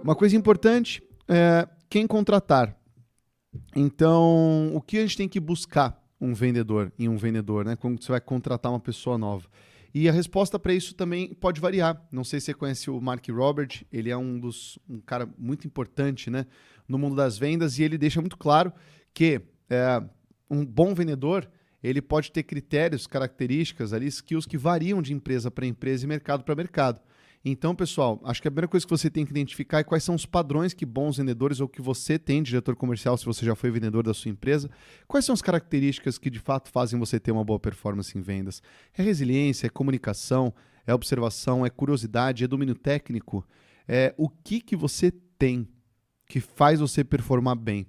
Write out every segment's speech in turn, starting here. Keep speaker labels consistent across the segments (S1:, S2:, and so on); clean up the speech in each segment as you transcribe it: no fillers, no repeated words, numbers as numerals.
S1: Uma coisa importante é quem contratar. Então, o que a gente tem que buscar em um vendedor, né? Quando você vai contratar uma pessoa nova. E a resposta para isso também pode variar. Não sei se você conhece o Mark Robert, ele é um cara muito importante, né, no mundo das vendas, e ele deixa muito claro que um bom vendedor, ele pode ter critérios, características ali, skills que variam de empresa para empresa e mercado para mercado. Então, pessoal, acho que a primeira coisa que você tem que identificar é quais são os padrões que bons vendedores ou que você tem, diretor comercial, se você já foi vendedor da sua empresa, quais são as características que de fato fazem você ter uma boa performance em vendas. É resiliência, é comunicação, é observação, é curiosidade, é domínio técnico. O que você tem que faz você performar bem.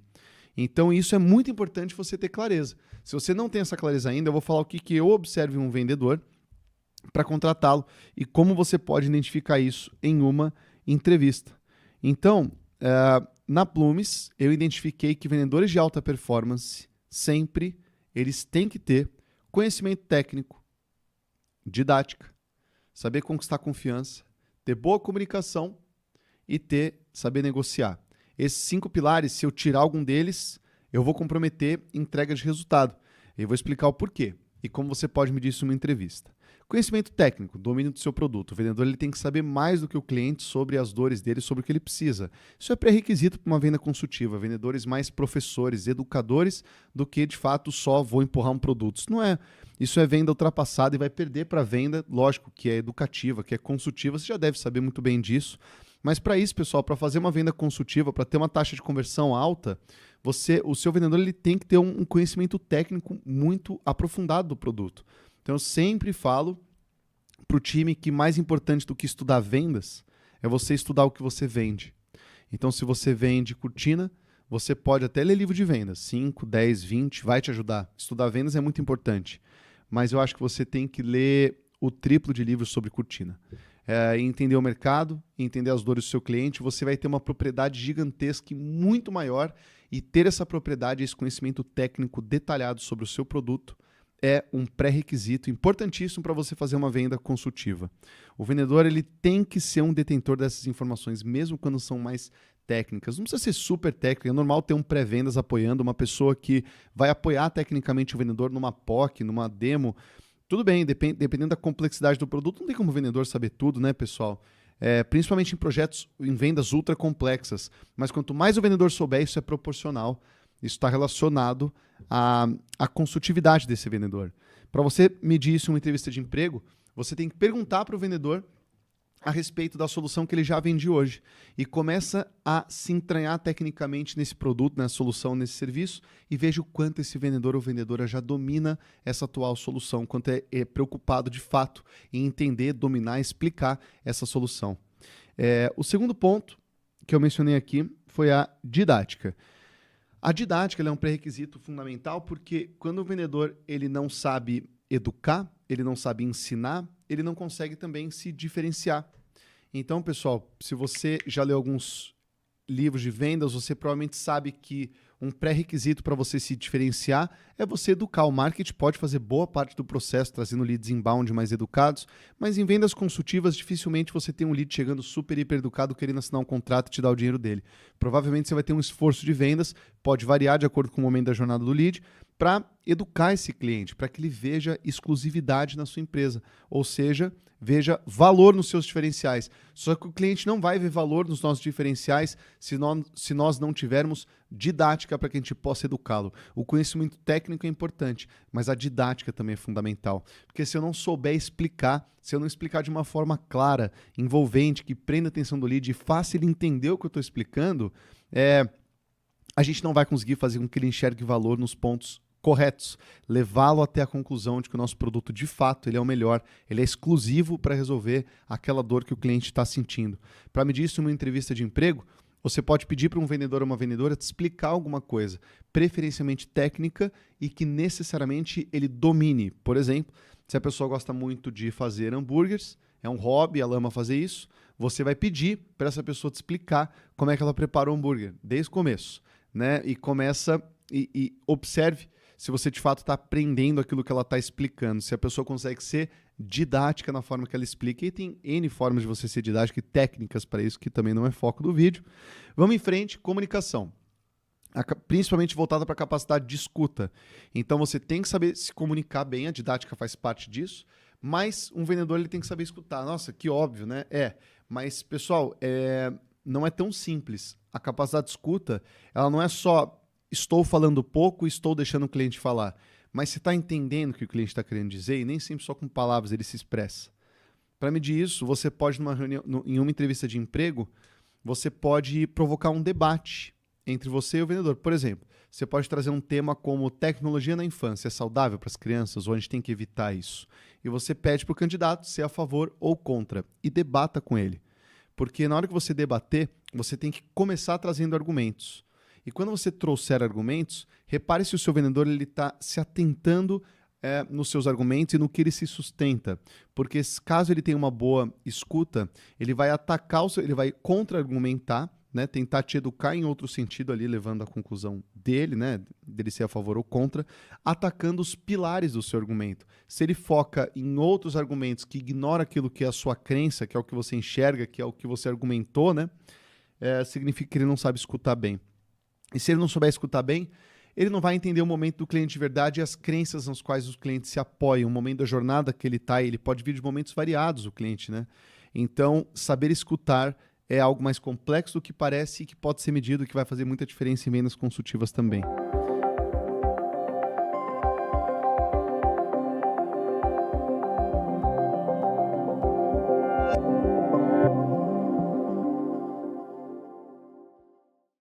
S1: Então, isso é muito importante você ter clareza. Se você não tem essa clareza ainda, eu vou falar o que eu observo em um vendedor para contratá-lo e como você pode identificar isso em uma entrevista. Então, na Plumes, eu identifiquei que vendedores de alta performance, sempre, eles têm que ter conhecimento técnico, didática, saber conquistar confiança, ter boa comunicação e saber negociar. Esses 5 pilares, se eu tirar algum deles, eu vou comprometer entrega de resultado. Eu vou explicar o porquê e como você pode medir isso em uma entrevista. Conhecimento técnico, domínio do seu produto. O vendedor ele tem que saber mais do que o cliente sobre as dores dele, sobre o que ele precisa. Isso é pré-requisito para uma venda consultiva. Vendedores mais professores, educadores, do que de fato só vou empurrar um produto. Isso não é. Isso é venda ultrapassada e vai perder para a venda, lógico, que é educativa, que é consultiva. Você já deve saber muito bem disso. Mas para isso, pessoal, para fazer uma venda consultiva, para ter uma taxa de conversão alta, o seu vendedor ele tem que ter um conhecimento técnico muito aprofundado do produto. Então, eu sempre falo para o time que mais importante do que estudar vendas é você estudar o que você vende. Então, se você vende cortina, você pode até ler livro de vendas, 5, 10, 20, vai te ajudar. Estudar vendas é muito importante, mas eu acho que você tem que ler o triplo de livros sobre cortina. Entender o mercado, entender as dores do seu cliente, você vai ter uma propriedade gigantesca e muito maior, e ter essa propriedade, esse conhecimento técnico detalhado sobre o seu produto é um pré-requisito importantíssimo para você fazer uma venda consultiva. O vendedor ele tem que ser um detentor dessas informações, mesmo quando são mais técnicas. Não precisa ser super técnica, é normal ter um pré-vendas apoiando, uma pessoa que vai apoiar tecnicamente o vendedor numa POC, numa demo. Tudo bem, dependendo da complexidade do produto, não tem como o vendedor saber tudo, né, pessoal? Principalmente em projetos, em vendas ultra complexas. Mas quanto mais o vendedor souber, isso é proporcional. Isso está relacionado à consultividade desse vendedor. Para você medir isso em uma entrevista de emprego, você tem que perguntar para o vendedor a respeito da solução que ele já vende hoje e começa a se entranhar tecnicamente nesse produto, nessa solução, nesse serviço, e veja o quanto esse vendedor ou vendedora já domina essa atual solução, quanto é preocupado de fato em entender, dominar, explicar essa solução. O segundo ponto que eu mencionei aqui foi a didática. A didática ela é um pré-requisito fundamental porque quando o vendedor ele não sabe educar, ele não sabe ensinar, ele não consegue também se diferenciar. Então, pessoal, se você já leu alguns livros de vendas, você provavelmente sabe que um pré-requisito para você se diferenciar é você educar. O marketing pode fazer boa parte do processo, trazendo leads inbound mais educados, mas em vendas consultivas, dificilmente você tem um lead chegando super, hiper educado, querendo assinar um contrato e te dar o dinheiro dele. Provavelmente você vai ter um esforço de vendas, pode variar de acordo com o momento da jornada do lead, para educar esse cliente, para que ele veja exclusividade na sua empresa, ou seja, veja valor nos seus diferenciais. Só que o cliente não vai ver valor nos nossos diferenciais se nós não tivermos didática para que a gente possa educá-lo. O conhecimento técnico é importante, mas a didática também é fundamental. Porque se eu não souber explicar, se eu não explicar de uma forma clara, envolvente, que prenda a atenção do lead e faça ele entender o que eu estou explicando, a gente não vai conseguir fazer com que ele enxergue valor nos pontos corretos, levá-lo até a conclusão de que o nosso produto, de fato, ele é o melhor, ele é exclusivo para resolver aquela dor que o cliente está sentindo. Para medir isso em uma entrevista de emprego, você pode pedir para um vendedor ou uma vendedora te explicar alguma coisa, preferencialmente técnica e que necessariamente ele domine. Por exemplo, se a pessoa gosta muito de fazer hambúrgueres, é um hobby, ela ama fazer isso, você vai pedir para essa pessoa te explicar como é que ela prepara o hambúrguer, desde o começo, né? E observe se você de fato está aprendendo aquilo que ela está explicando, se a pessoa consegue ser didática na forma que ela explica. E tem N formas de você ser didático e técnicas para isso, que também não é foco do vídeo. Vamos em frente, comunicação. Principalmente voltada para a capacidade de escuta. Então você tem que saber se comunicar bem, a didática faz parte disso, mas um vendedor ele tem que saber escutar. Nossa, que óbvio, né? Mas pessoal, não é tão simples. A capacidade de escuta, ela não é só estou falando pouco e estou deixando o cliente falar, mas você está entendendo o que o cliente está querendo dizer e nem sempre só com palavras ele se expressa. Para medir isso, você pode, numa reunião, em uma entrevista de emprego, você pode provocar um debate entre você e o vendedor. Por exemplo, você pode trazer um tema como tecnologia na infância, é saudável para as crianças ou a gente tem que evitar isso? E você pede para o candidato ser a favor ou contra e debata com ele. Porque na hora que você debater, você tem que começar trazendo argumentos. E quando você trouxer argumentos, repare se o seu vendedor está se atentando nos seus argumentos e no que ele se sustenta. Porque caso ele tenha uma boa escuta, ele vai atacar, ele vai contra-argumentar, né, tentar te educar em outro sentido ali, levando a conclusão dele, né, dele ser a favor ou contra, atacando os pilares do seu argumento. Se ele foca em outros argumentos que ignora aquilo que é a sua crença, que é o que você enxerga, que é o que você argumentou, né, significa que ele não sabe escutar bem. E se ele não souber escutar bem, ele não vai entender o momento do cliente de verdade e as crenças nas quais os clientes se apoiam, o momento da jornada que ele está, ele pode vir de momentos variados, o cliente, né? Então, saber escutar é algo mais complexo do que parece e que pode ser medido, que vai fazer muita diferença em vendas consultivas também.